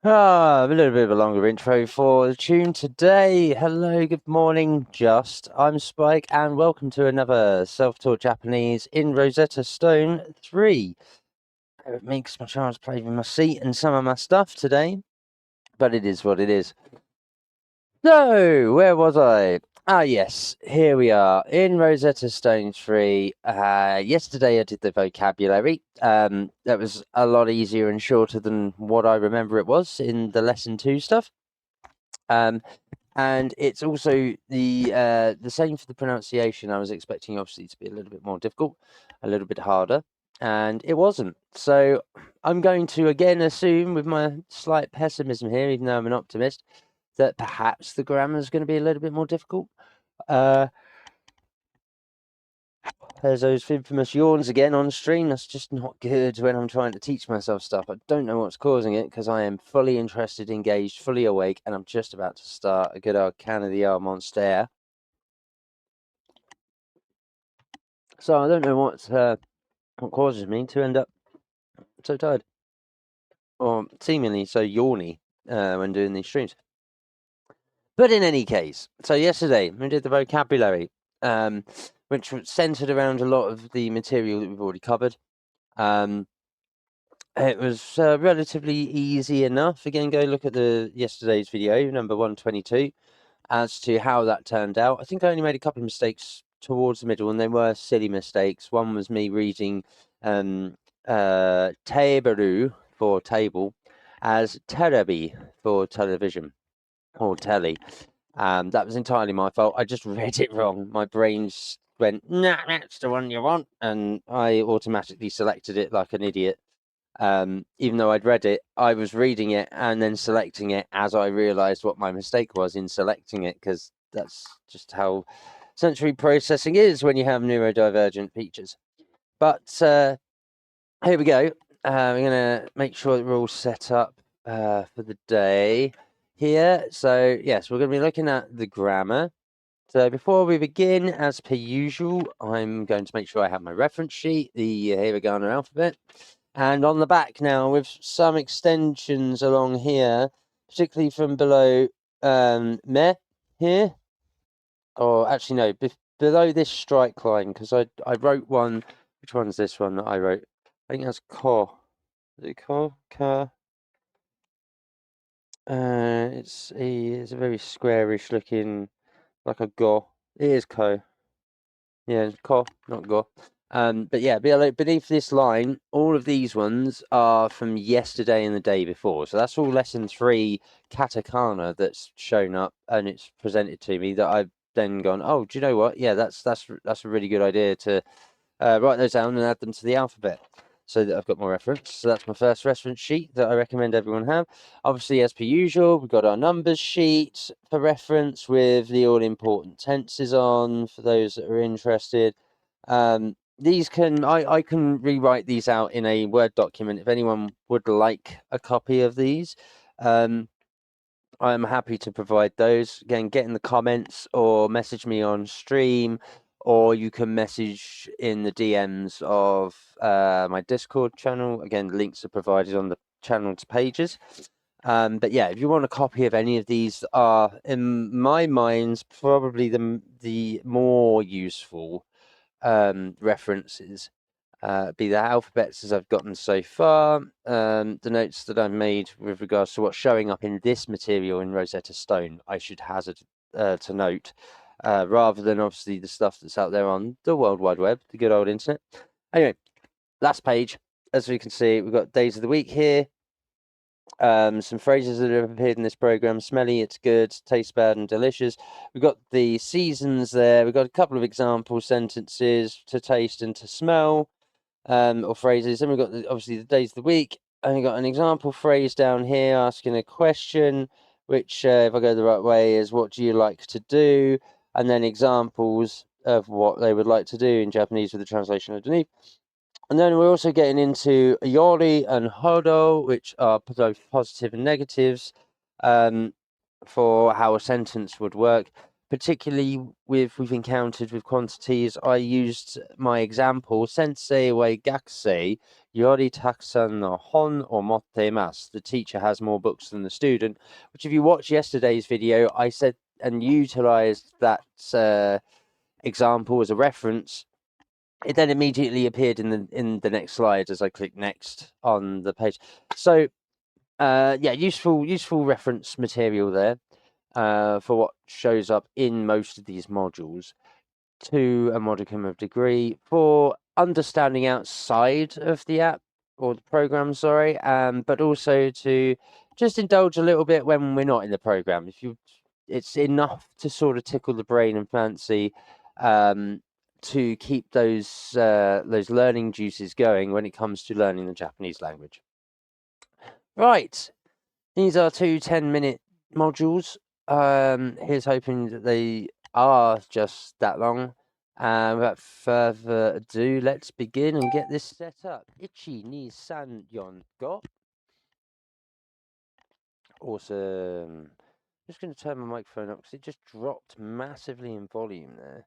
A little bit of a longer intro for the tune today. Hello, good morning, I'm Spike, and welcome to another self-taught Japanese in Rosetta Stone 3. It makes my child's play with my seat and some of my stuff today, but it is what it is. So, where was I? Yes, here we are in Rosetta Stone 3. Yesterday I did the vocabulary. That was a lot easier and shorter than what I remember it was in the lesson 2 stuff. And it's also the same for the pronunciation. I was expecting obviously to be a little bit more difficult, a little bit harder, and it wasn't. So I'm going to again assume, with my slight pessimism here, even though I'm an optimist, that perhaps the grammar is going to be a little bit more difficult. There's those infamous yawns again on stream. That's just not good when I'm trying to teach myself stuff. I don't know what's causing it because I am fully interested, engaged, fully awake, and I'm just about to start a good old can of the Monster. So I don't know what causes me to end up so tired or seemingly so yawny when doing these streams. But in any case, so yesterday we did the vocabulary, which was centered around a lot of the material that we've already covered. It was relatively easy enough. Again, go look at yesterday's video, number 122, as to how that turned out. I think I only made a couple of mistakes towards the middle, and they were silly mistakes. One was me reading teberu for table as terebi for television or telly. That was entirely my fault. I just read it wrong. My brain went, nah, that's the one you want, and I automatically selected it like an idiot. Even though I'd read it, I was reading it and then selecting it as I realized what my mistake was in selecting it, because that's just how sensory processing is when you have neurodivergent features. But here we go. We're going to make sure that we're all set up for the day here. So, yes, we're going to be looking at the grammar. So before we begin, as per usual, I'm going to make sure I have my reference sheet, the Hiragana alphabet. And on the back now, with some extensions along here, particularly from below me here, or actually no, below this strike line, because I wrote one. Which one's this one that I wrote? I think that's ko. Is it ko? Ka? It's a very squarish looking, like a go. It is ko. Yeah, ko, not go. But yeah, beneath this line, all of these ones are from yesterday and the day before. So that's all lesson 3 katakana that's shown up and it's presented to me that I've then gone, oh, do you know what? Yeah, that's a really good idea to write those down and add them to the alphabet so that I've got more reference. So that's my first reference sheet that I recommend everyone have. Obviously, as per usual, we've got our numbers sheet for reference with the all-important tenses on for those that are interested. These I can rewrite these out in a Word document if anyone would like a copy of these. I'm happy to provide those. Again, get in the comments or message me on stream, or you can message in the DMs of my Discord channel. Again, links are provided on the channel's pages. But yeah, if you want a copy of any of these, are in my mind probably the more useful references. Be the alphabets as I've gotten so far, the notes that I've made with regards to what's showing up in this material in Rosetta Stone, I should hazard to note, rather than obviously the stuff that's out there on the World Wide Web, the good old internet. Anyway, last page. As we can see, we've got days of the week here. Some phrases that have appeared in this program: smelly, it's good; tastes bad and delicious. We've got the seasons there. We've got a couple of example sentences: to taste and to smell. Or phrases. Then we've got obviously the days of the week, and we've got an example phrase down here asking a question, which, if I go the right way, is what do you like to do? And then examples of what they would like to do in Japanese with the translation underneath. And then we're also getting into yori and hodo, which are both positive and negatives, for how a sentence would work. particularly we've encountered with quantities, I used my example, sensei wa gakusei yori takusan no hon o mottemasu. The teacher has more books than the student, which if you watch yesterday's video, I said and utilized that example as a reference. It then immediately appeared in the next slide as I click next on the page. So yeah, useful reference material there for what shows up in most of these modules to a modicum of degree for understanding outside of the app or the program, sorry, but also to just indulge a little bit when we're not in the program. It's enough to sort of tickle the brain and fancy to keep those learning juices going when it comes to learning the Japanese language. Right, these are 2 10-minute modules. Here's hoping that they are just that long. Without further ado, let's begin and get this set up. Ichi, ni, san, yon, go. Awesome. Just going to turn my microphone up because it just dropped massively in volume there.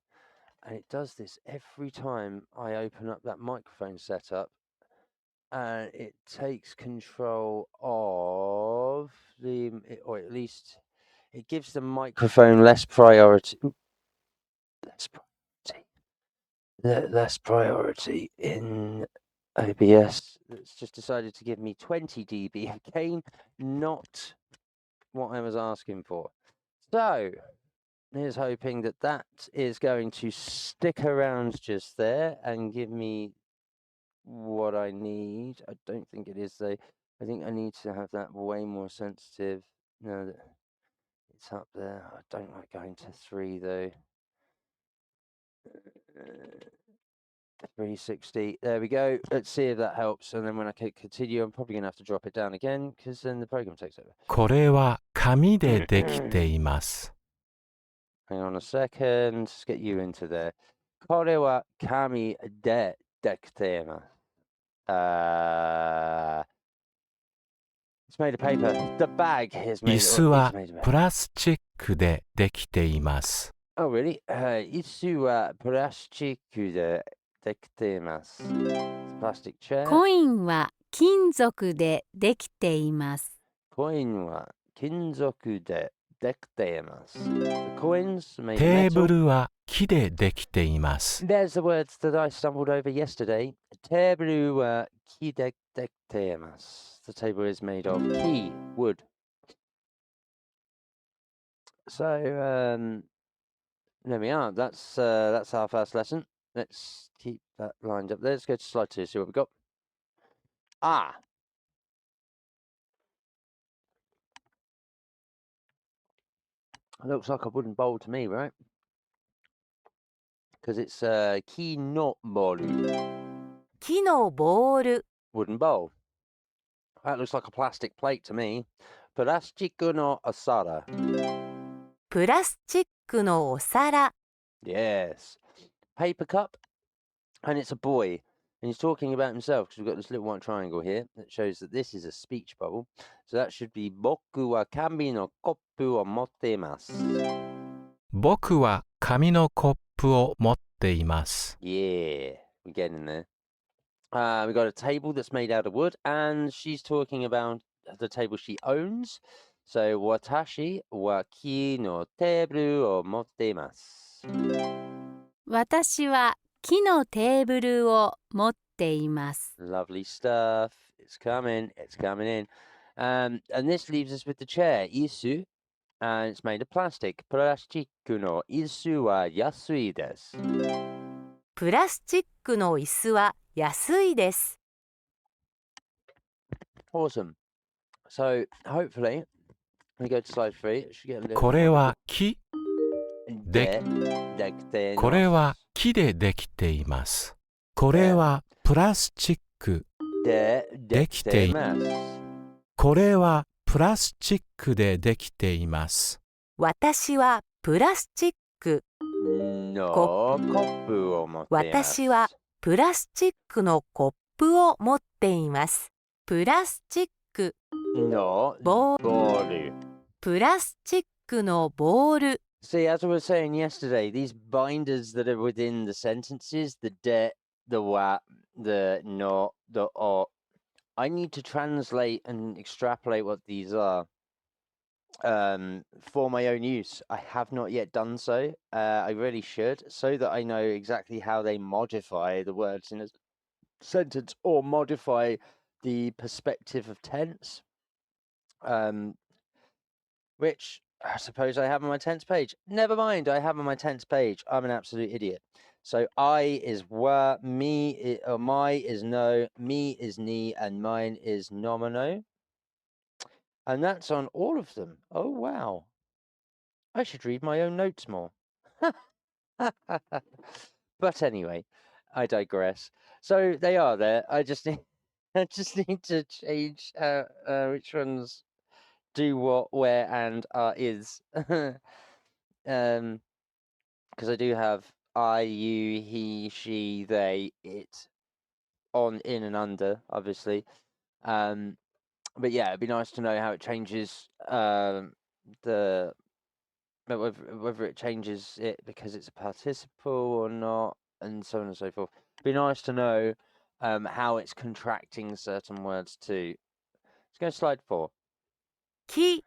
And it does this every time I open up that microphone setup. And it takes control of or at least it gives the microphone less priority. Less priority in OBS. It's just decided to give me 20 dB again, not what I was asking for. So here's hoping that that is going to stick around just there and give me what I need. I don't think it is though. I think I need to have that way more sensitive. No, it's up there. I don't like going to 3 though. 360. There we go. Let's see if that helps. And then when I click continue, I'm probably going to have to drop it down again because then the program takes over. これは紙でできています。 Hang on a second. Let's get you into there. これは紙でできています。It's made of paper. The bag is made of 椅子はプラスチックでできています。 Oh, really? 椅子はプラスチックでできています。Plastic chair. コインは金属でできています。コインは金属でできています。The coins made of metal. テーブルは木でできています。 There's the words that I stumbled over yesterday. テーブルは木でできています。The table is made of key, wood. So, there we are. That's our first lesson. Let's keep that lined up there. Let's go to slide 2, see what we've got. Looks like a wooden bowl to me, right? Because it's ki no boru. 木のボール。 Wooden bowl. That looks like a plastic plate to me. Plastiku no asara. プラスチックのお皿。 Yes. Paper cup. And it's a boy. And he's talking about himself because we've got this little white triangle here that shows that this is a speech bubble. So that should be Boku wa kami no koppu o motte imasu. 僕は紙のコップを持っています。 Yeah, we're getting there. We've got a table that's made out of wood, and she's talking about the table she owns. So, watashi wa ki no teburu o motte imasu. 私は木のテーブルを持っています。 Lovely stuff. It's coming in. And this leaves us with the chair, isu, and it's made of plastic. Plastiku no isu wa yasui desu. プラスチックの椅子は安いです。 Awesome. So, hopefully, we go to slide 3. It should get a little これは木で、これは木でできています。これはプラスチックできています。これはプラスチックでできています。私はプラスチック。私はプラスチックのコップを持っています。プラスチックのボール。プラスチックのボール See, as I was saying yesterday, these binders that are within the sentences, the de, the wa, the no, the o, I need to translate and extrapolate what these are for my own use. I have not yet done so. I really should, so that I know exactly how they modify the words in a sentence or modify the perspective of tense. Which I suppose I have on my tense page. Never mind, I have on my tense page. I'm an absolute idiot. So I is were, me or my is no, me is ni, and mine is nomino. And that's on all of them. Oh wow. I should read my own notes more. But anyway, I digress. So they are there. I just need to change which ones do what, where, and is. Because I do have I, you, he, she, they, it on, in, and under, obviously. But yeah, it'd be nice to know how it changes the whether it changes it because it's a participle or not, and so on and so forth. It'd be nice to know how it's contracting certain words too. Let's go to slide 4. 木、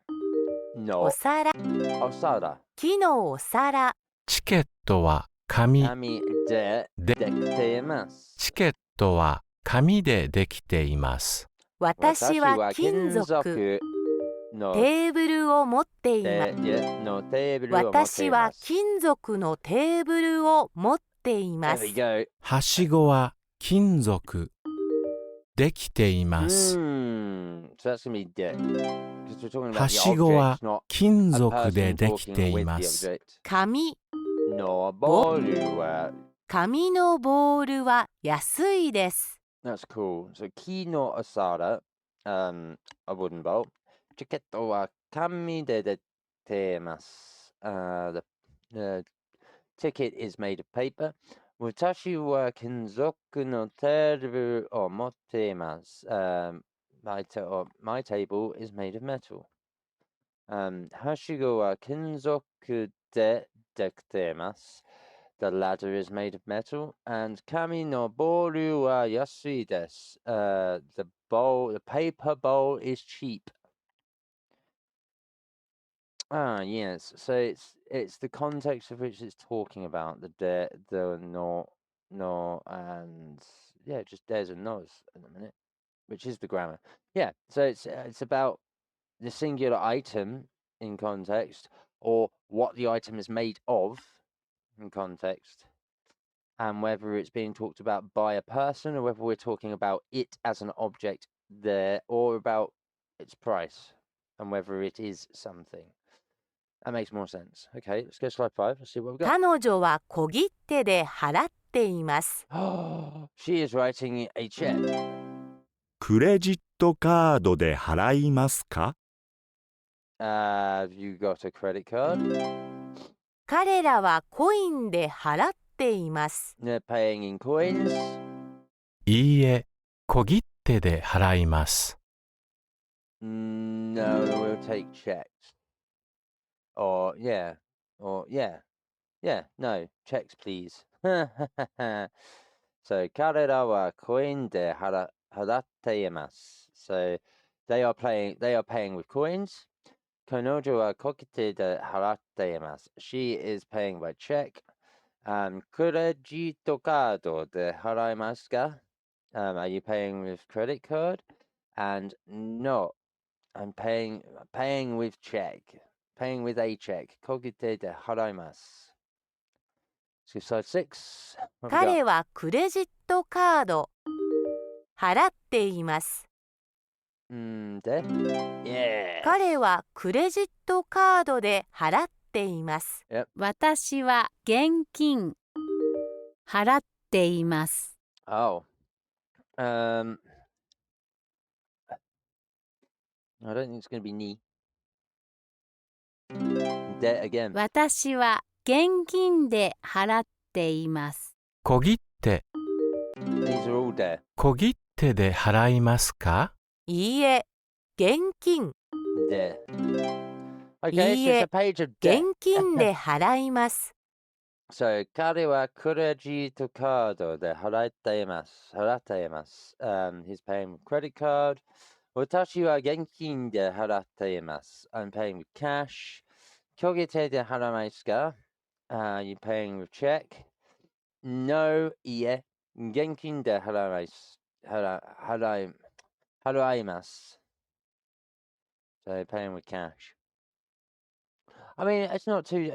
お No. 皿、 Osada. 木のお皿、チケットは紙 Ami de dekitemasu. チケットは紙でできています。私は金属、のテーブルを持っています。のテーブルを持っています。私は金属のテーブルを持っていま There す。 we go. はしごは金属できています。 So that's going to be de. Because we're talking は about し the ごは object, not 金 a 属で person でき talking てい with ま the す。 object. 紙、 No bolu. 紙のボールは安いです。 That's cool. So ki no asada, a wooden bowl. Chiketo wa kami de detemasu. The ticket is made of paper. Watashi wa kinzoku no teru o mottemasu. My table is made of metal. Hashigo wa kinzoku de dekitemasu. The ladder is made of metal. And kami no boru wa yasui desu. The paper bowl is cheap. Ah, yes. So it's the context of which it's talking about, the no, and yeah, just des and nos at the minute, which is the grammar. Yeah. So it's about the singular item in context, or what the item is made of in context, and whether it's being talked about by a person or whether we're talking about it as an object there, or about its price and whether it is something. That makes more sense. Okay, let's go to slide 5. Let's see what we've got. 彼女は小切手で払っています。 She is writing a check. クレジットカードで払いますか？ Have you got a credit card? 彼らはコインで払っています。 They're paying in coins. いいえ、小切手で払います。 No, we'll take checks. Or yeah, no, checks please. So, 彼らはコインで払っています. So, they are paying with coins. 彼女は小切手で払っています. She is paying by check. クレジットカードで払いますか? Are you paying with credit card? And no, I'm paying with check. Paying with a check. 小切手で払います. So slide 6. 彼はクレジットカード払っています。 で Yeah. 彼はクレジットカードで払っています。 Yep. 私は現金払っています。 Oh. I don't think it's going to be ni. De again. 私は現金で払っています。 小切手、 These are all de. 小切手で払いますか？いいえ、現金。 De. Okay, いい so it's え、 a page of debt. 現金で払います。So, 彼はクレジットカードで払っています。He's paying with credit card. 私は現金で払っています。I'm paying with cash. 小切手で払いますか？ You're paying with check. No, いえ、現金で払います。So, paying with cash. I mean, it's not too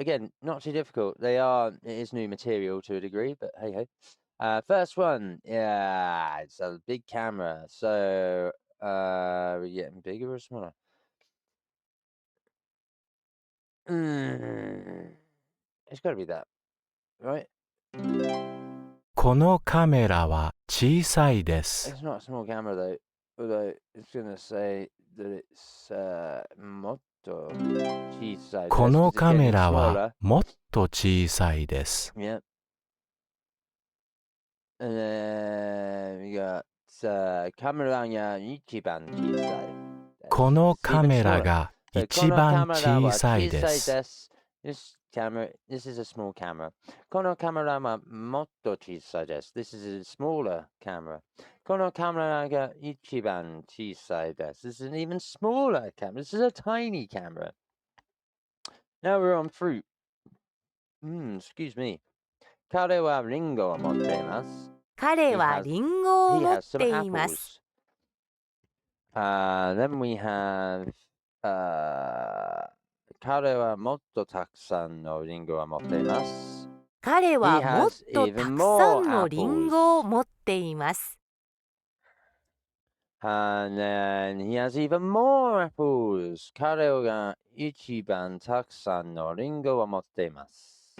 difficult. It is new material to a degree, but hey ho. First one, yeah, it's a big camera. So, we're getting bigger or smaller? It's got to be that, right? このカメラは小さいです。 It's not a small camera though, although it's gonna say that it's もっと小さいです。この 'cause it's カメ getting ラ smaller. はもっと小さいです。 Yeah. And then we got カメラが一番小さい。この It's カ even メラ smaller. が So 一番小さいこのカメラは小さいです。です。This is a small camera. このカメラはもっと小さいです。This is a smaller camera. このカメラが一番小さいです。This is an even smaller camera. This is a tiny camera. Now we're on fruit. Excuse me. 彼はリンゴを持っています。彼はリンゴを He 持っ has some ています。 apples. Then we have 彼はもっとたくさんのリンゴを持っています。彼は He もっ has とた even くさ more んのリンゴを持っています。 And then he has even more apples. 彼が一番たくさんのリンゴを持っています。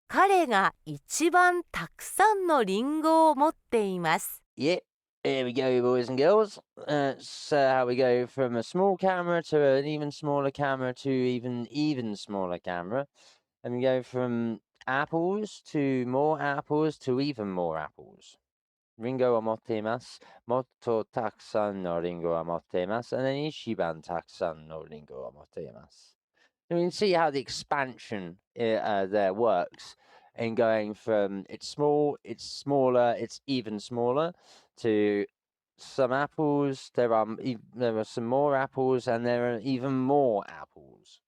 彼が一番たくさんのリンゴを持っています。 Yeah, here we go, boys and girls. That's how we go from a small camera to an even smaller camera to even smaller camera. And we go from apples to more apples to even more apples. リンゴを持っています。もっとたくさんのリンゴを持っています。And then 一番たくさんのリンゴを持っています。So you can see how the expansion there works in going from it's small, it's smaller, it's even smaller to some apples. There are some more apples, and there are even more apples.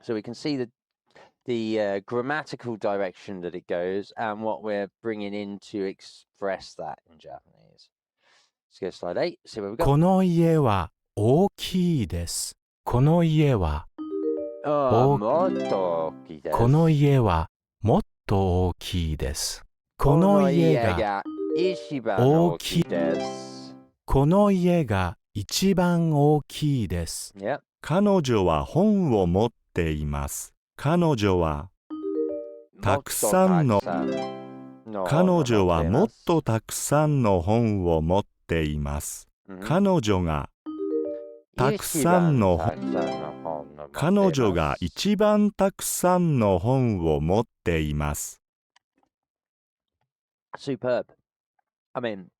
So we can see the grammatical direction that it goes and what we're bringing in to express that in Japanese. Let's go to slide 8. See where we go. この家は大きいです。この家はもっと大きいです。この家はもっと大きいです。この家が一番大きいです。この家が一番大きいです。 Yep. 彼女は本を持っています。彼女はたくさんの彼女はもっとたくさんの本を持っています。彼女がたくさんの彼女が一番たくさんの本を持っています。 Superb. I mean,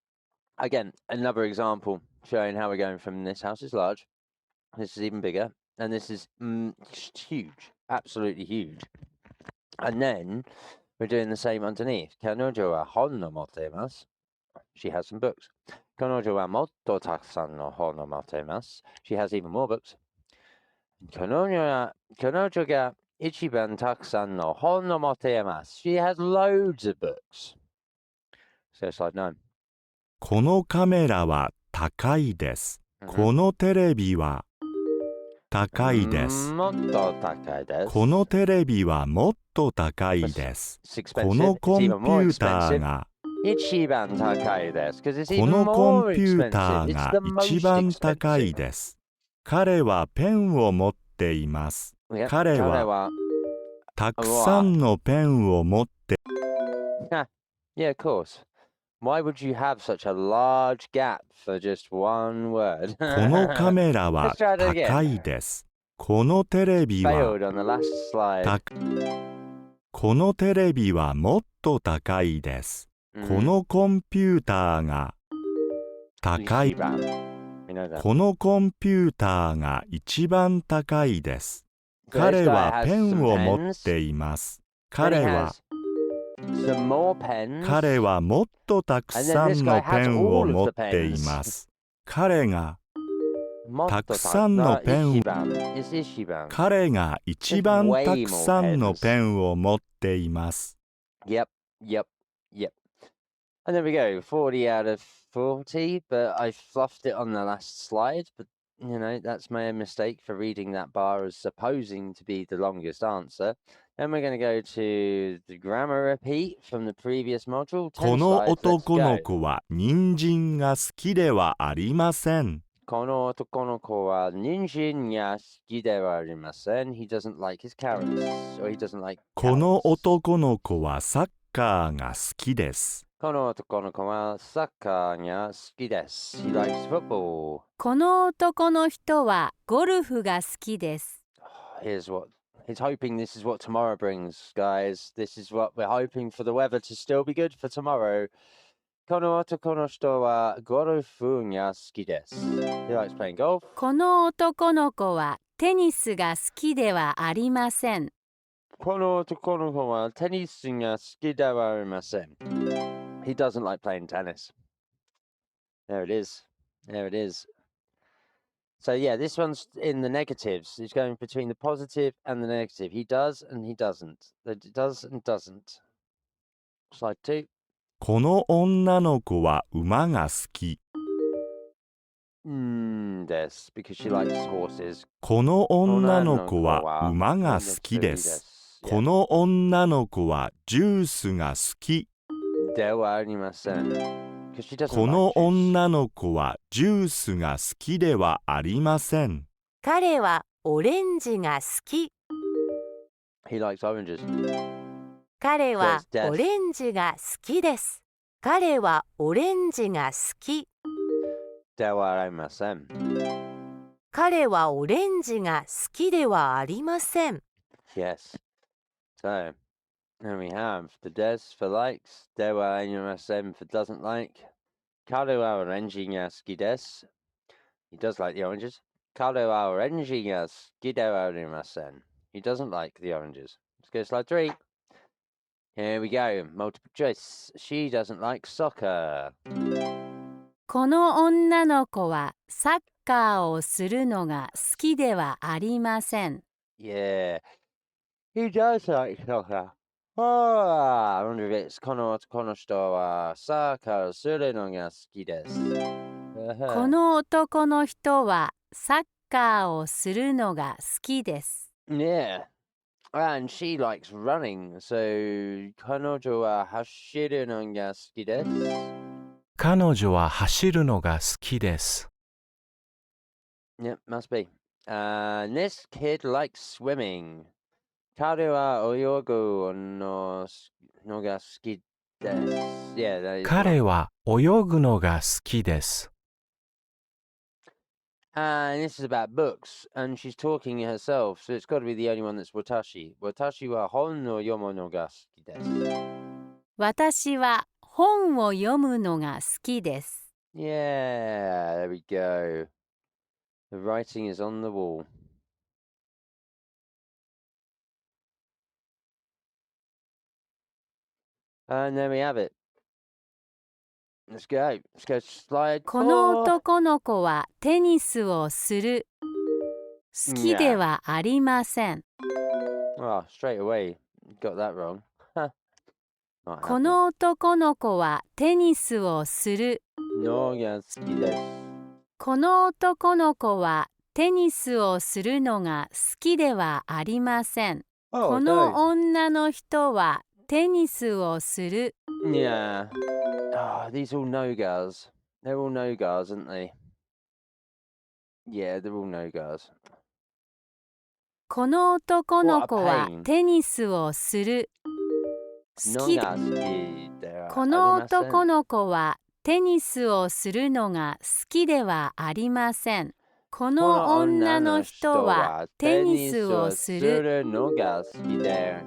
again, another example showing how we're going from this house is large, this is even bigger, and this is huge, absolutely huge. And then we're doing the same underneath. 彼女は本を持っています。She has some books. 彼女はもっとたくさんの本を持っています。She has even more books. 彼女が一番たくさんの本を持っています。She has loads of books. So slide 9. このカメラは高いです。このテレビは高いです。もっと高いです。このテレビはもっと高いです。このコンピューターが一番高いです。このコンピューターが一番高いです。彼はペンを持っています。彼はたくさんのペンを持って Yeah, of course. Why would you have such a large gap for just one word? このカメラは高いです。このテレビは Failed on the last slide. このテレビはもっと高いです。このコンピューターが高い。Yeah, We know that. このコンピューターが一番高いです。 So this 彼 guy は has ペ some ンを持っ pens. ています。 Then he 彼は has some more pens. 彼はもっとたく And then さ this ん guy の has ペンを all 持 of っ the てい pens. ます。彼がたくさんのペンを It's Ishiban. 彼が一番たくさんのペンを持っています。 Yep. And there we go, 40 out of 40, but I fluffed it on the last slide, but you know, that's my own mistake for reading that bar as supposing to be the longest answer. Then we're going to go to the grammar repeat from the previous module. こ 10の slides, let's 男の go. 子は人参が好きではありません。この男の子は人参が好きではありません. He doesn't like his carrots, or he doesn't like この carrots. 男の子はサッカーが好きです。この男の子はサッカーが好きです. He likes football. この男の人はゴルフが好きです。He's hoping this is what tomorrow brings, guys. This is what we're hoping for the weather to still be good for tomorrow. この男の人はゴルフが好きです. He likes playing golf. この男の子はテニスが好きではありません。この男の子はテニスが好きではありません. He doesn't like playing tennis. There it is. So yeah, this one's in the negatives. He's going between the positive and the negative. He does and he doesn't. It does and doesn't. Slide 2. この女の子は馬が好き。Des, because she likes horses. この女の子は馬が好きです。この女の子はジュースが好き。ではありません. Because she doesn't この like juice. 女の子はジュースが好きではありません。彼はオレンジが好き。He likes oranges. 彼は Says Des. オレンジが好きです。彼はオレンジが好き。ではありません. 彼はオレンジが好きではありません。Yes. So, there we have the des for likes, ではありません for doesn't like. 彼はオレンジが好きです. He does like the oranges. 彼はオレンジが好きではありません. He doesn't like the oranges. Let's go to slide 3. Here we go. Multiple choice. She doesn't like soccer. この女の子はサッカーをするのが好きではありません。Yeah. He does like soccer. Oh, I wonder if it's この人はサッカーをするのが好きです. この男の人はサッカーをするのが好きです。Yeah. And she likes running, so 彼女は走るのが好きです. 彼女は走るのが好きです。Yep, must be. And this kid likes swimming. 彼は泳ぐのが好きです. Yeah, that is 彼は泳ぐのが好きです。And this is about books, and she's talking herself, so it's got to be the only one that's watashi. Watashi wa hon no yomu no ga suki desu. 私は本を読むのが好きです。Yeah, there we go. The writing is on the wall. And there we have it. Let's go. Let's go to slide この 4. 男の子はテニスをする。好きではありません。 Oh, straight away. Got that wrong. Not こ happening. の男の子はテニスをする。 No ga suki desu. この男の子はテニスをするのが好きではありません。 Oh, こ no. の女の人はテニスをする。 Yeah. Ah, these all no-gars. They're all no-gars, aren't they? Yeah, they're all no-gars. この男の子 What a は pain. テニスをする。好き。 No-ga-suki de この arimasen. 男の子はテニスをするのが好きではありません。この女の人はテニスをする。 のが好きです.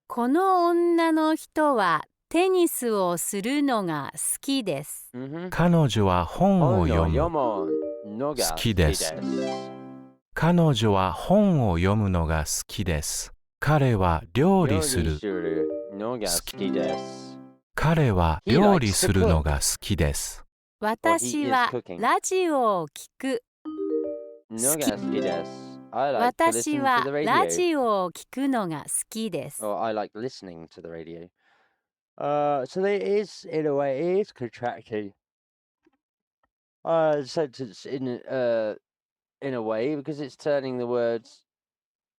この女の人はテニスをするのが好きです。Mhm. 彼女は本を読む。 Yomo. 好きです。彼女は本を読むのが好きです。彼は料理するのが好きです。彼は料理するのが好きです。私はラジオを聞く。のが好きです。私はラジオを聞くのが好きです。Or I like listening to the radio. So it is, in a way, it is contracting. Sentence in a way, because it's turning the words.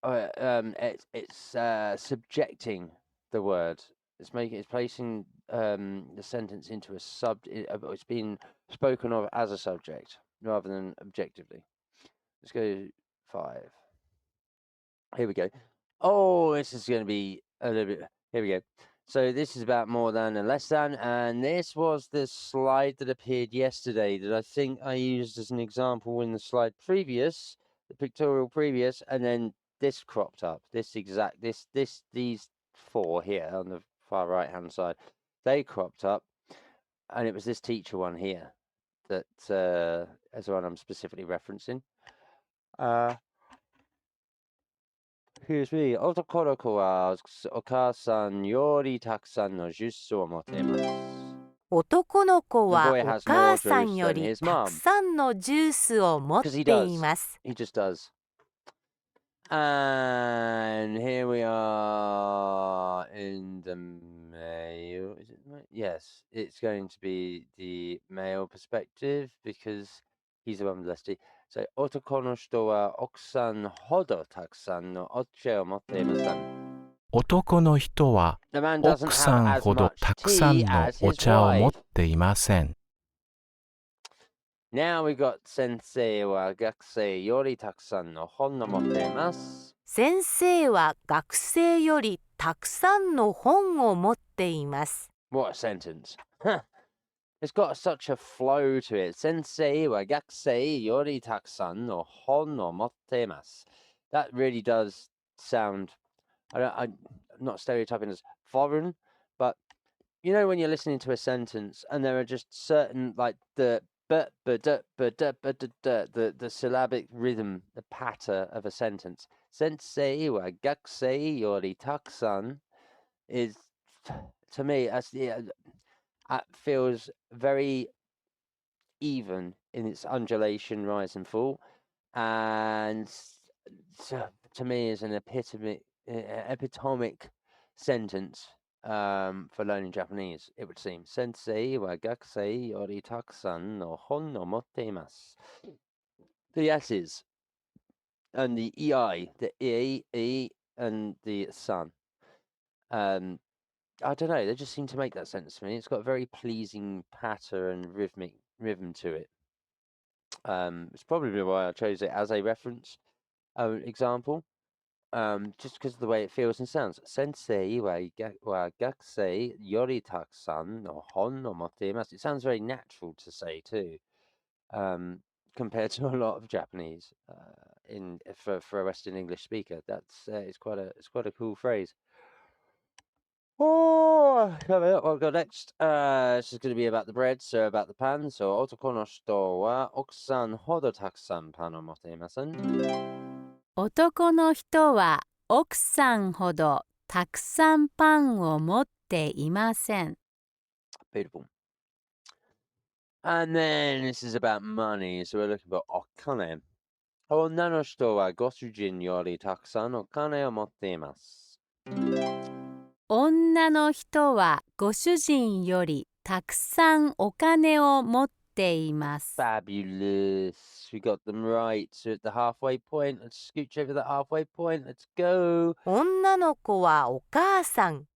It's subjecting the word. It's placing the sentence into a it's being spoken of as a subject rather than objectively. Let's go 5. Here we go. Oh, this is going to be a little bit. Here we go. So this is about more than and less than, and this was the slide that appeared yesterday that I think I used as an example in the slide previous, the pictorial previous, and then this cropped up. These 4 here on the far right hand side, they cropped up, and it was this teacher one here that as the one I'm specifically referencing. Here's me. 男の子はお母さんよりたくさんのジュースを持っています。男の子はお母さんよりたくさんのジュースを持っています。He just does. And here we are in the male. Is it? Yes, it's going to be the male perspective because he's the one with Leslie. So, 男の人は奥さんほどたくさんのお茶を持っていません。男の人は奥さんほどたくさんのお茶を持っていません。Now we got 先生は学生よりたくさんの本を持っています。先生は学生よりたくさんの本を持っています。What a sentence. It's got such a flow to it. 先生は学生よりたくさんの本を持っています。That really does sound, I'm not stereotyping as foreign, but you know when you're listening to a sentence and there are just certain, like the syllabic rhythm, the patter of a sentence. 先生は学生よりたくさん is, to me, it feels very even in its undulation, rise and fall, and to me is an epitomic sentence for learning Japanese, it would seem. Sensei wa gakusei yori takusan no hon o motte imasu. The S's and the EI, the E, and the san. I don't know, they just seem to make that sense to me. It's got a very pleasing patter and rhythm to it. It's probably why I chose it as a reference example. Just because of the way it feels and sounds. Sensei wa gakusei yori takusan no hon o motte imasu. It sounds very natural to say too, compared to a lot of Japanese for a Western English speaker. That's it's quite a cool phrase. Oh, coming up, what we've got next. This is going to be about the bread, so about the pan. So, 男の人は奥さんほどたくさんパンを持っていません。男の人は奥さんほどたくさんパンを持っていません。Beautiful. And then this is about money, so we're looking for お金。女の人はご主人よりたくさんお金を持っています。女の人はご主人よりたくさんお金を持っています。Fabulous. We got them right. So at the halfway point, let's scooch over the halfway point. Let's go. 女の子はお母さん。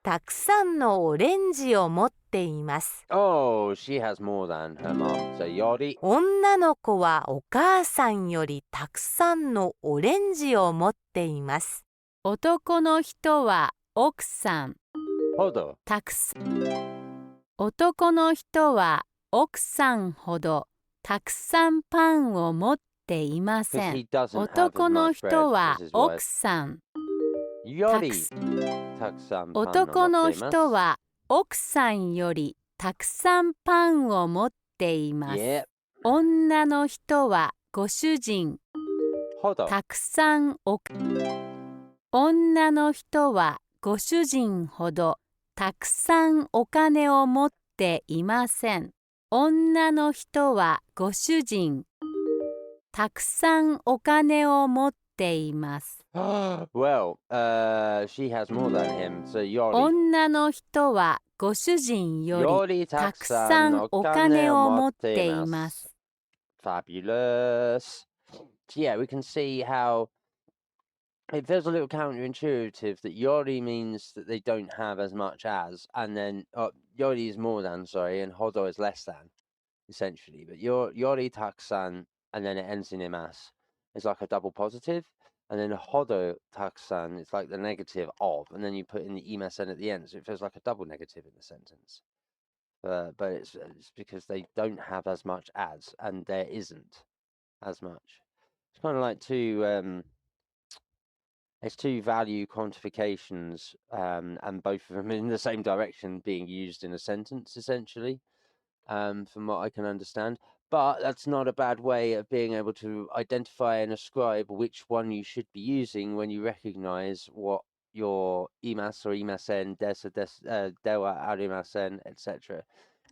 たくさんのオレンジを持っています。Oh, she has more than her mom. So yori. 女の子はお母さんよりたくさんのオレンジを持っています。男の人は奥さん。Hodo. たくさん。男の人は奥さんほどたくさんパンを持っていません。男の人は奥さん。男の人は奥さんよりたくさんパンを持っています。Yep. 女の人はご主人 Hodo. たくさん女の人はご主人ほどたくさんお金を持っていません。女の人はご主人たくさんお金を持っています。Well, she has more than him. So Yori. 女の人はご主人より Yori たくさんお金を持っています。 Fabulous. So yeah, we can see how it feels a little counterintuitive that Yori means that they don't have as much as, and then Yori is more than, sorry, and Hodo is less than, essentially. But Yori taksan, and then it ends in imas. It's like a double positive, and then Hodo taksan, it's like the negative of, and then you put in the imasen at the end, so it feels like a double negative in the sentence. But it's because they don't have as much as, and there isn't as much. It's kind of like it's two value quantifications, and both of them in the same direction being used in a sentence, essentially, from what I can understand. But that's not a bad way of being able to identify and ascribe which one you should be using when you recognize what your imas or imasen, dewa, arimasen, etc.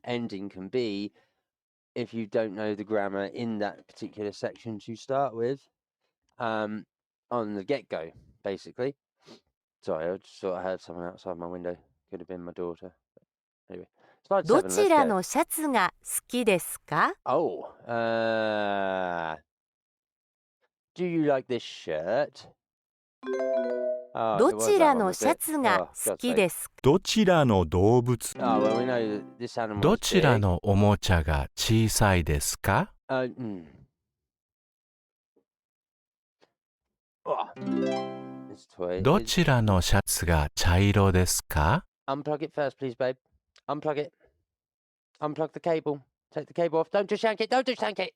ending can be if you don't know the grammar in that particular section to start with, on the get-go, basically. Sorry, I just thought I heard someone outside my window. Could have been my daughter. Anyway, slide ど 7, ち let's ら go. のシャツが好きですか Oh, do you like this shirt? Oh, ど it was ち that ら one, の was シャ it? ツが Oh, 好 God's き sake. ですかどちらの動物 Oh, well, we know that this animal ど is ちら big. のおもちゃが小さいですか Oh, this toy ど is... ちらのシャツが茶色ですか Unplug it first, please, babe. Unplug it. Unplug the cable. Take the cable off. Don't just yank it. Don't just yank it.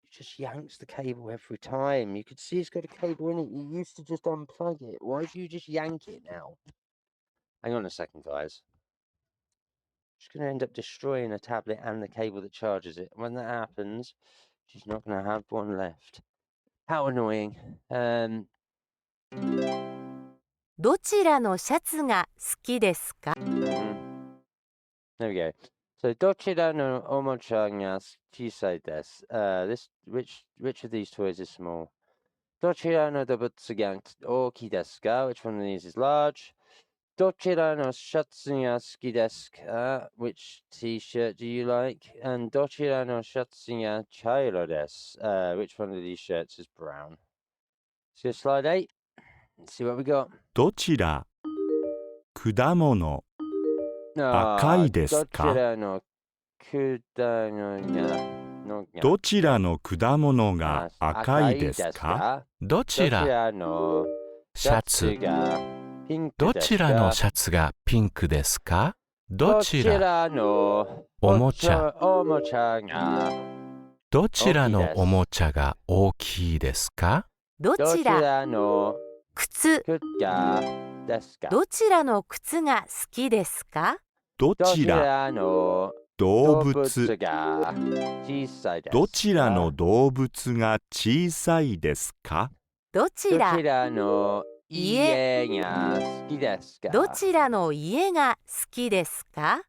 He just yanks the cable every time. You could see it's got a cable in it. You used to just unplug it. Why do you just yank it now? Hang on a second, guys. She's going to end up destroying a tablet and the cable that charges it. When that happens, she's not going to have one left. How annoying. どちらのシャツが好きですか There we go. So, どちらのおもちゃが小さいです。Which of these toys is small? どちらの動物が大きいですか Which one of these is large? どちらのシャツが好きですか Which t-shirt do you like? And どちらのシャツが茶色です Which one of these shirts is brown? So, slide 8. Let's see what we got. どちら果物赤いですかどちらの果物が赤いですかどちらシャツどちらのシャツがピンクですかどちらおもちゃどちらのおもちゃが大きいですかどちら靴どちらの靴が好きですかどちら動物どちらの動物が小さいですかどちら家どちらの家が好きですか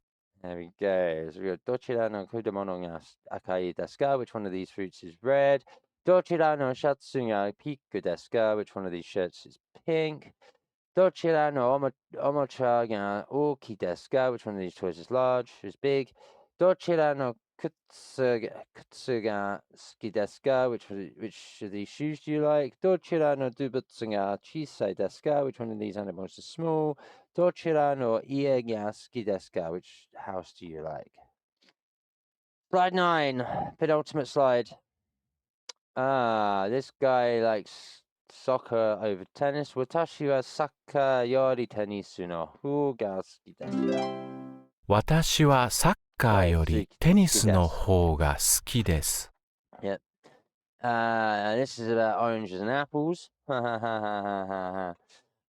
There we go. So we got どちらの果物が赤いですか Which one of these fruits is red? どちらのシャツがピンクですか Which one of these shirts is pink? どちらのおもちゃが大きいですか Which one of these toys is large, is big? どちらの靴が好きですか which of these shoes do you like? どちらの動物が小さいですか Which one of these animals is small? どちらの家が好きですか Which house do you like? Slide 9, penultimate slide. This guy likes soccer over tennis. 私はサッカーよりテニスの方が好きですか私はサッカーよりテニスの方が好きです。Yep. This is about oranges and apples.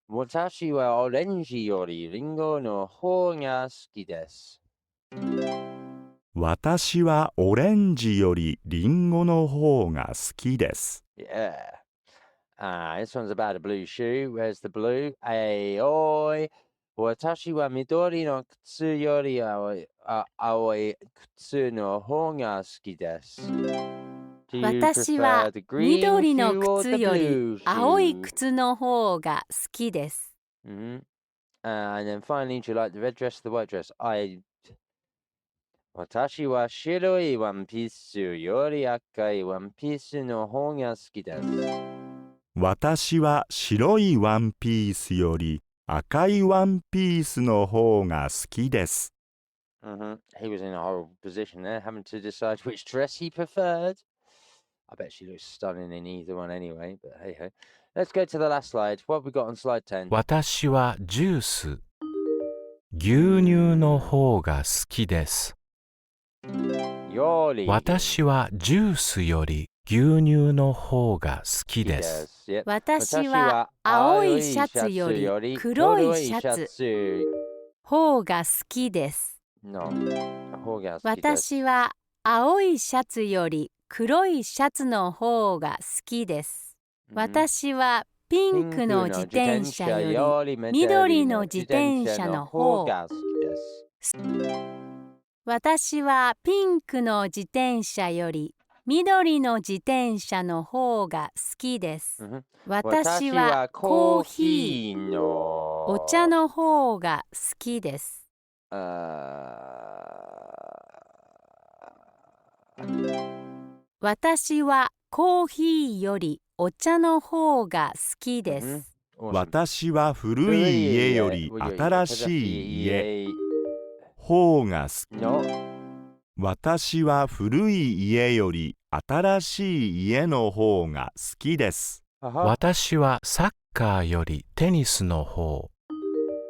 私はオレンジよりリンゴの方が好きです。私はオレンジよりリンゴの方が好きです。Yeah. This one's about a blue shoe. Where's the blue? Oi. Watashi wa midori no kutsu yori aoi kutsu no hou ga suki desu. Do you 私は prefer the green 緑の shoe or 靴 the より blue 青い shoe? 靴の方が好きです。And then finally, do you like the red dress or the white dress? Watashi wa shiroi one piece yori akai one piece no hou ga suki desu. 私は白いワンピースより赤いワンピースの方が好きです。He was in a horrible position there, having to decide which dress he preferred. I bet she looks stunning in either one anyway, but hey ho. Let's go to the last slide. What have we got on slide 10? 私はジュース、牛乳の方が好きです。Yoli. 私はジュースより牛乳の方が好きです。Yep. 私は青いシャツより黒いシャツ方が好きです。No. 私は青いシャツより黒いシャツの方が好きです。私はピンクの自転車より緑の自転車の方が好きです。私はピンクの自転車より緑の自転車の方が好きです。私はコーヒー、お茶の方が好きです。私はコーヒーよりお茶の方が好きです。私は古い家より新しい家方が好き。私は古い家より新しい家の方が好きです。私はサッカーよりテニスの方。好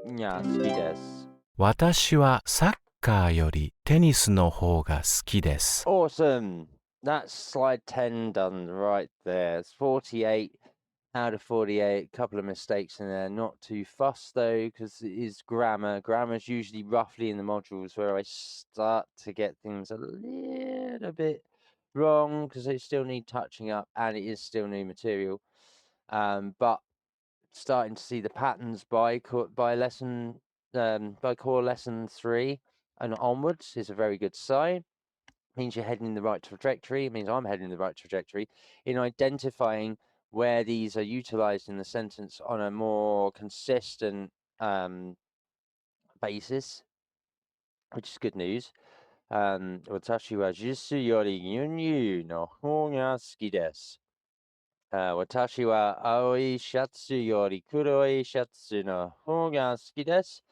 きです。私はサッカーよりテニスの方が好きです。Awesome. That's slide 10 done right there. It's 48 out of 48. A couple of mistakes in there. Not too fussed though, because it is grammar. Grammar's usually roughly in the modules where I start to get things a little bit wrong because they still need touching up and it is still new material. But starting to see the patterns by core lesson 3 and onwards is a very good sign. Means you're heading in the right trajectory. It means I'm heading in the right trajectory in identifying where these are utilized in the sentence on a more consistent basis, which is good news. 私はジュースより牛乳の方が好きです。私は青いシャツより黒いシャツの方が好きです。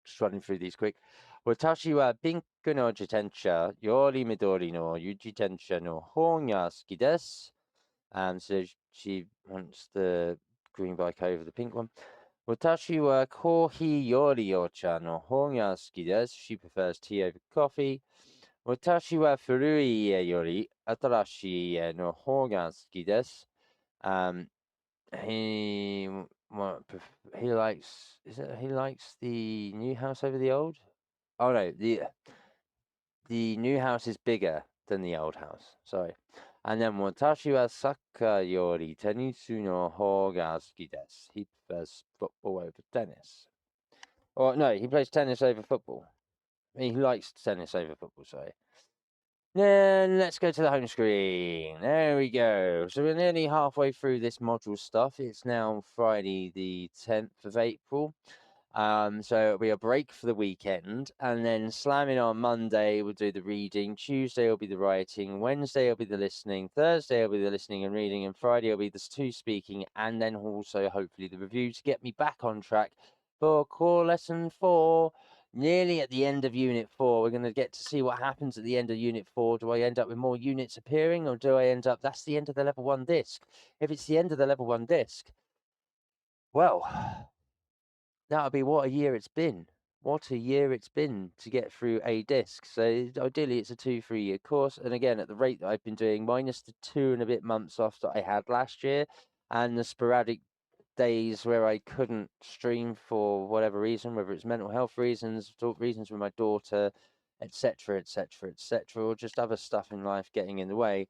Just running through these quick. 私はピンクの自転車より緑の自転車の方が好きです。So she wants the green bike over the pink one. 私はコーヒーよりお茶の方が好きです。She prefers tea over coffee. 私は古い家より新しい家の方が好きです。He likes he likes the new house over the old? Oh no, the new house is bigger than the old house. Sorry. And then 私はサッカーよりテニスの方が好きです。He prefers football over tennis. Or no, he plays tennis over football. He likes tennis over football, sorry. Then let's go to the home screen. There we go. So we're nearly halfway through this module stuff. It's now Friday the 10th of April. So it'll be a break for the weekend, and then slamming on Monday we'll do the reading, Tuesday will be the writing, Wednesday will be the listening, Thursday will be the listening and reading, and Friday will be the two speaking, and then also hopefully the review to get me back on track for core lesson 4. Nearly at the end of unit 4. We're going to get to see what happens at the end of unit 4. Do I end up with more units appearing, or do I end up, that's the end of the level 1 disc. If it's the end of the level 1 disc, well, that'll be what a year it's been. What a year it's been to get through a disc. So ideally it's a 2-3 year course. And again, at the rate that I've been doing, minus the 2 and a bit months off that I had last year, and the sporadic days where I couldn't stream for whatever reason, whether it's mental health reasons, reasons with my daughter, etc., etc., etc., or just other stuff in life getting in the way.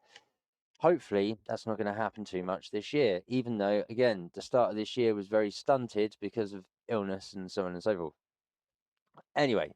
Hopefully, that's not going to happen too much this year, even though, again, the start of this year was very stunted because of illness and so on and so forth. Anyway,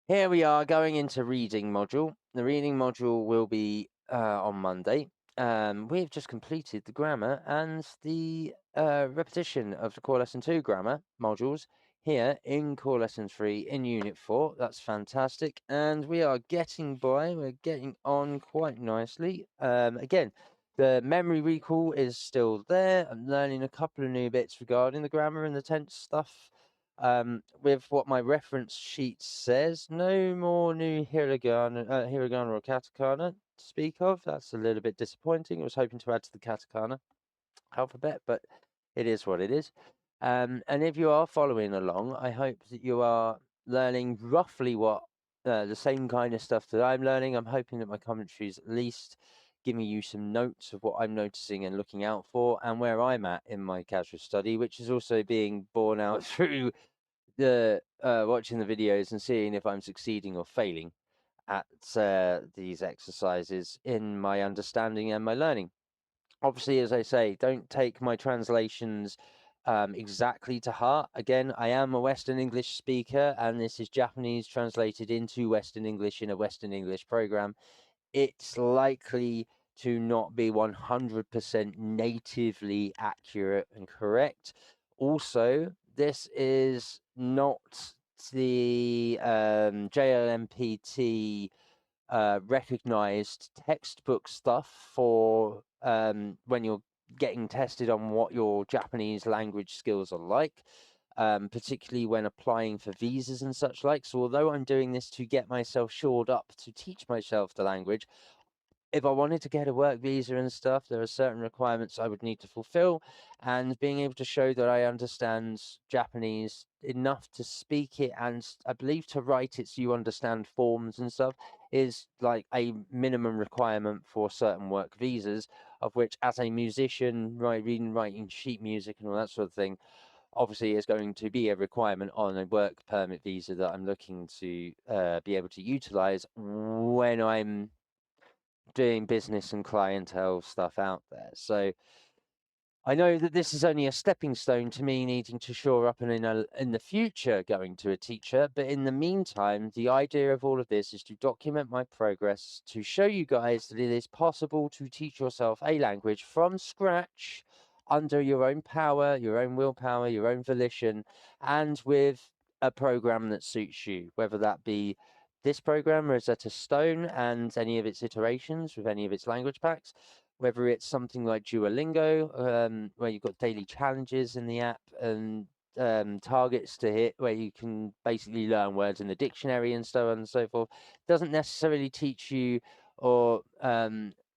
here we are going into reading module. The reading module will be on Monday. We've just completed the grammar and the repetition of the Core Lesson 2 grammar modules here in Core Lesson 3 in Unit 4. That's fantastic. And we are getting by. We're getting on quite nicely. Again, the memory recall is still there. I'm learning a couple of new bits regarding the grammar and the tense stuff. With what my reference sheet says, no more new hiragana or katakana to speak of. That's a little bit disappointing. I was hoping to add to the katakana alphabet, but it is what it is. And if you are following along, I hope that you are learning roughly what the same kind of stuff that I'm learning. I'm hoping that my commentaries at least giving you some notes of what I'm noticing and looking out for, and where I'm at in my casual study, which is also being borne out through the watching the videos and seeing if I'm succeeding or failing at these exercises in my understanding and my learning. Obviously, as I say, don't take my translations exactly to heart. Again, I am a Western English speaker, and this is Japanese translated into Western English in a Western English program. It's likely to not be 100% natively accurate and correct. Also, this is not the JLMPT recognized textbook stuff for when you're getting tested on what your Japanese language skills are like. Particularly when applying for visas and such like. So although I'm doing this to get myself shored up to teach myself the language, if I wanted to get a work visa and stuff, there are certain requirements I would need to fulfill, and being able to show that I understand Japanese enough to speak it and I believe to write it so you understand forms and stuff is like a minimum requirement for certain work visas, of which as a musician, reading, writing sheet music and all that sort of thing, obviously is going to be a requirement on a work permit visa that I'm looking to be able to utilize when I'm doing business and clientele stuff out there. So I know that this is only a stepping stone to me needing to shore up and in the future going to a teacher. But in the meantime, the idea of all of this is to document my progress, to show you guys that it is possible to teach yourself a language from scratch under your own power, your own willpower, your own volition, and with a program that suits you, whether that be this program, Rosetta Stone, and any of its iterations with any of its language packs, whether it's something like Duolingo, where you've got daily challenges in the app and targets to hit, where you can basically learn words in the dictionary and so on and so forth, doesn't necessarily teach you or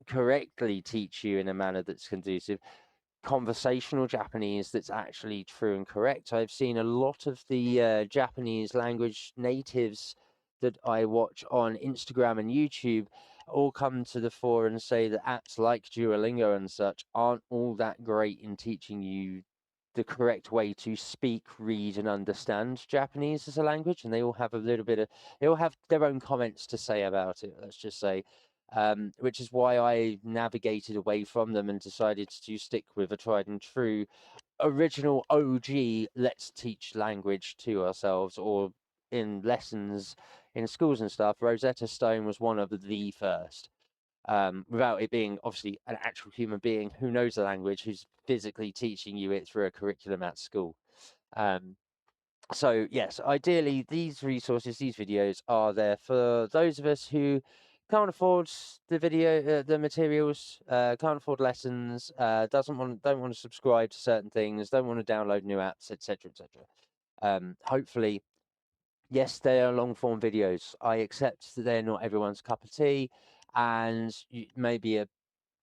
correctly teach you in a manner that's conducive conversational Japanese that's actually true and correct. I've seen a lot of the Japanese language natives that I watch on Instagram and YouTube all come to the fore and say that apps like Duolingo and such aren't all that great in teaching you the correct way to speak, read, and understand Japanese as a language. And they all have they all have their own comments to say about it, let's just say. Which is why I navigated away from them and decided to stick with a tried and true original OG let's teach language to ourselves, or in lessons in schools and stuff. Rosetta Stone was one of the first, without it being obviously an actual human being who knows the language, who's physically teaching you it through a curriculum at school. So yes, ideally these resources, these videos are there for those of us who can't afford the materials, can't afford lessons, don't want to subscribe to certain things, don't want to download new apps, etc., etc. Hopefully, yes, they are long form videos. I accept that they're not everyone's cup of tea, and maybe a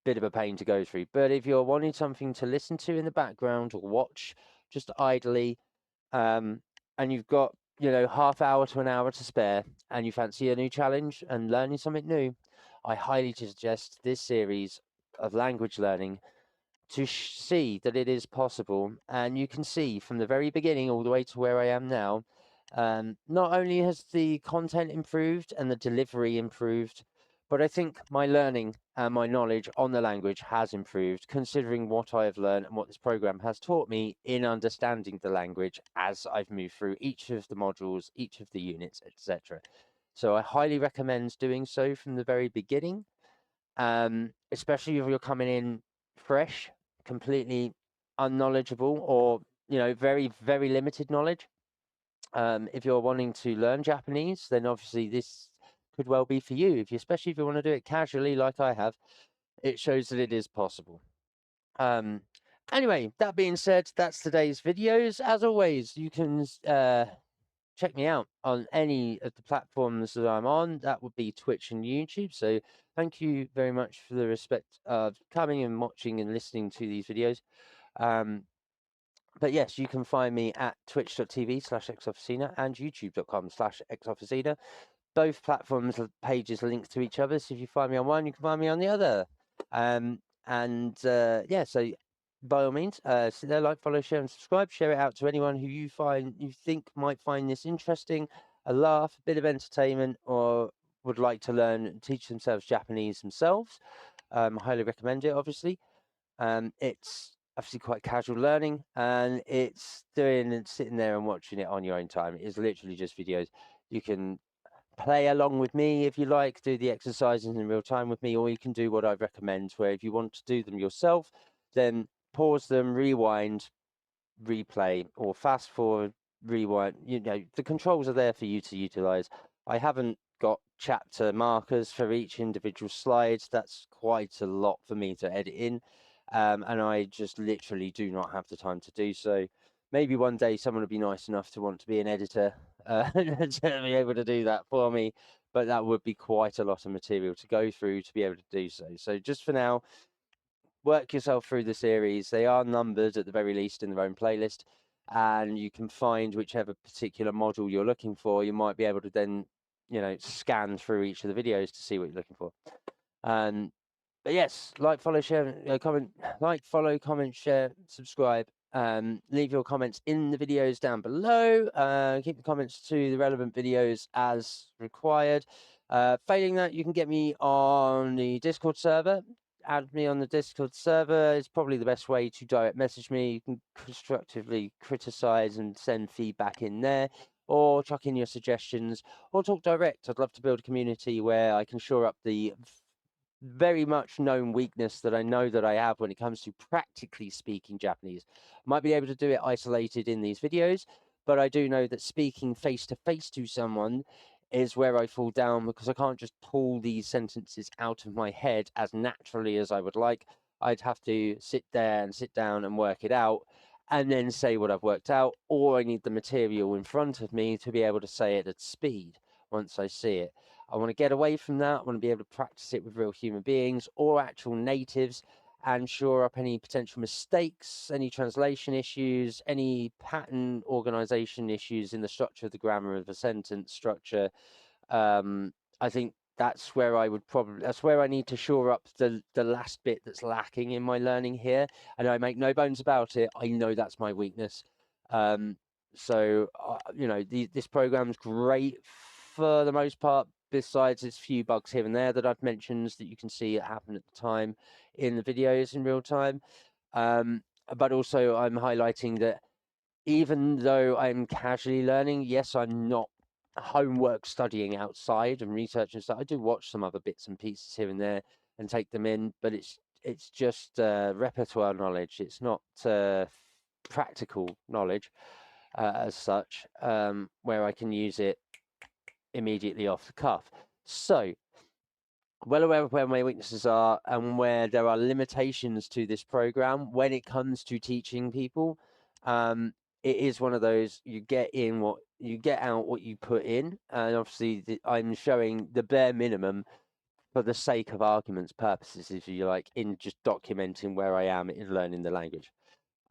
bit of a pain to go through. But if you're wanting something to listen to in the background or watch just idly, and you've got, half hour to an hour to spare, and you fancy a new challenge and learning something new, I highly suggest this series of language learning to see that it is possible. And you can see from the very beginning all the way to where I am now Not only has the content improved and the delivery improved, but I think my learning and my knowledge on the language has improved, considering what I have learned and what this program has taught me in understanding the language as I've moved through each of the modules, each of the units, etc. So I highly recommend doing so from the very beginning, especially if you're coming in fresh, completely unknowledgeable, or very, very limited knowledge. If you're wanting to learn Japanese, then obviously this could well be for you. Especially if you want to do it casually, like I have, it shows that it is possible. Anyway, that being said, that's today's videos. As always, you can check me out on any of the platforms that I'm on. That would be Twitch and YouTube. So thank you very much for the respect of coming and watching and listening to these videos. But yes, you can find me at twitch.tv/xofficina and youtube.com/xofficina. Both platforms pages are linked to each other, so if you find me on one, you can find me on the other. Yeah, so by all means, sit there, like, follow, share, and subscribe. Share it out to anyone who you think might find this interesting, a laugh, a bit of entertainment, or would like to learn and teach themselves Japanese themselves. I highly recommend it, obviously. It's obviously quite casual learning, and it's doing and sitting there and watching it on your own time. It is literally just videos. You can play along with me if you like, do the exercises in real time with me, or you can do what I recommend, where if you want to do them yourself, then pause them, rewind, replay, or fast forward, rewind. The controls are there for you to utilize. I haven't got chapter markers for each individual slide. That's quite a lot for me to edit in, and I just literally do not have the time to do so. Maybe one day someone will be nice enough to want to be an editor to be able to do that for me, but that would be quite a lot of material to go through to be able to do so. So just for now, work yourself through the series. They are numbered at the very least in their own playlist, and you can find whichever particular module you're looking for. You might be able to then, scan through each of the videos to see what you're looking for. But yes, like, follow, share, comment, like, follow, comment, share, subscribe. Leave your comments in the videos down below. Keep the comments to the relevant videos as required. Failing that, you can get me on the Discord server. Add me on the Discord server. It's probably the best way to direct message me. You can constructively criticize and send feedback in there, or chuck in your suggestions, or talk direct. I'd love to build a community where I can shore up the very much known weakness that I know that I have when it comes to practically speaking Japanese. Might be able to do it isolated in these videos, but I do know that speaking face to face to someone is where I fall down, because I can't just pull these sentences out of my head as naturally as I would like. I'd have to sit there and sit down and work it out, and then say what I've worked out, or I need the material in front of me to be able to say it at speed once I see it. I want to get away from that. I want to be able to practice it with real human beings or actual natives, and shore up any potential mistakes, any translation issues, any pattern organization issues in the structure of the grammar of a sentence structure. I think that's where that's where I need to shore up the last bit that's lacking in my learning here. And I make no bones about it. I know that's my weakness. So this program's great for the most part, besides its few bugs here and there that I've mentioned that you can see it happen at the time in the videos in real time. But also I'm highlighting that even though I'm casually learning, yes, I'm not homework studying outside and research and stuff. I do watch some other bits and pieces here and there and take them in, but it's just repertoire knowledge. It's not practical knowledge as such, where I can use it immediately off the cuff. So, well aware of where my weaknesses are and where there are limitations to this program when it comes to teaching people. It is one of those, you get out what you put in, and obviously I'm showing the bare minimum for the sake of argument's purposes, if you like, in just documenting where I am in learning the language.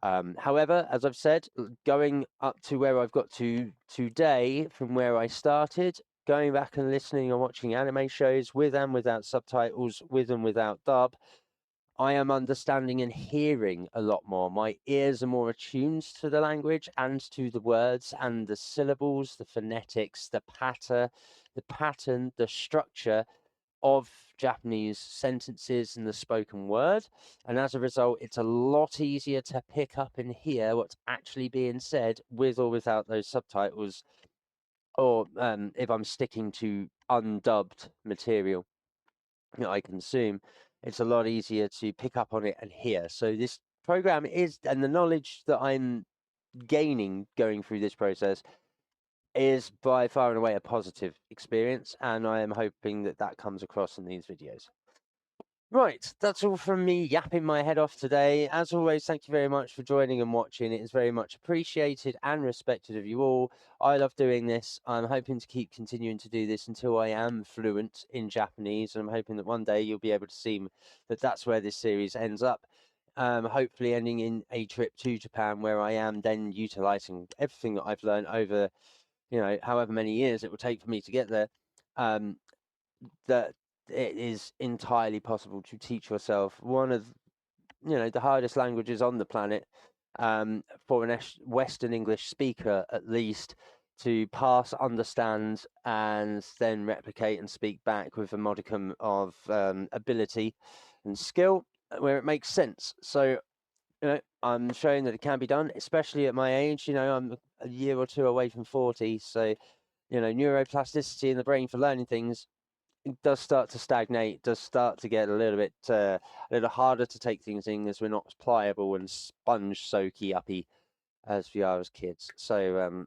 However, as I've said, going up to where I've got to today from where I started, going back and listening and watching anime shows with and without subtitles, with and without dub, I am understanding and hearing a lot more. My ears are more attuned to the language and to the words and the syllables, the phonetics, the pattern, the structure of Japanese sentences and the spoken word. And as a result, it's a lot easier to pick up and hear what's actually being said with or without those subtitles, or if I'm sticking to undubbed material that I consume, it's a lot easier to pick up on it and hear. So this program is, and the knowledge that I'm gaining going through this process is by far and away a positive experience, and I am hoping that that comes across in these videos. Right, that's all from me yapping my head off today. As always, thank you very much for joining and watching. It is very much appreciated and respected of you all. I love doing this. I'm hoping to keep continuing to do this until I am fluent in Japanese, and I'm hoping that one day you'll be able to see that that's where this series ends up. Hopefully ending in a trip to Japan, where I am then utilizing everything that I've learned over, however many years it will take for me to get there. That it is entirely possible to teach yourself one of the hardest languages on the planet, for an Western English speaker at least, to pass, understand, and then replicate and speak back with a modicum of ability and skill where it makes sense. So I'm showing that it can be done, especially at my age. I'm a year or two away from 40, so neuroplasticity in the brain for learning things, it does start to stagnate, does start to get a little bit a little harder to take things in, as we're not as pliable and sponge soaky uppy as we are as kids. So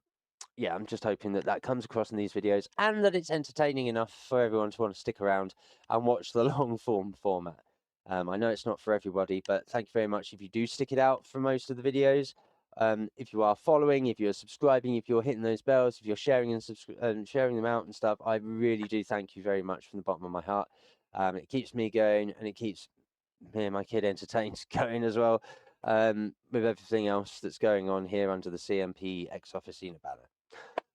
yeah, I'm just hoping that that comes across in these videos, and that it's entertaining enough for everyone to want to stick around and watch the long form format. I know it's not for everybody, but thank you very much if you do stick it out for most of the videos. If you are following, if you're subscribing, if you're hitting those bells, if you're sharing and sharing them out and stuff, I really do thank you very much from the bottom of my heart. It keeps me going, and it keeps me and my kid entertained going as well, with everything else that's going on here under the CMP ex officina banner.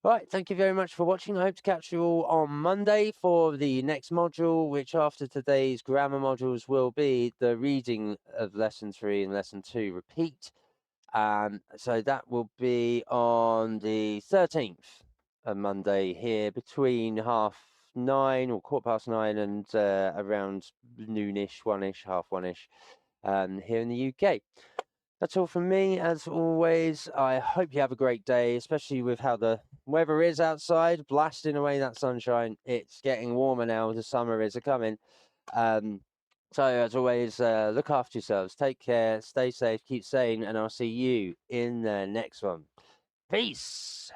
Right, thank you very much for watching. I hope to catch you all on Monday for the next module, which after today's grammar modules will be the reading of Lesson 3 and Lesson 2 repeat. So that will be on the 13th of Monday here between 9:30 or 9:15 and around noonish, 1ish, half 1ish, here in the UK. That's all from me, as always. I hope you have a great day, especially with how the weather is outside, blasting away that sunshine. It's getting warmer now, the summer is a-coming. So, as always, look after yourselves, take care, stay safe, keep sane, and I'll see you in the next one. Peace!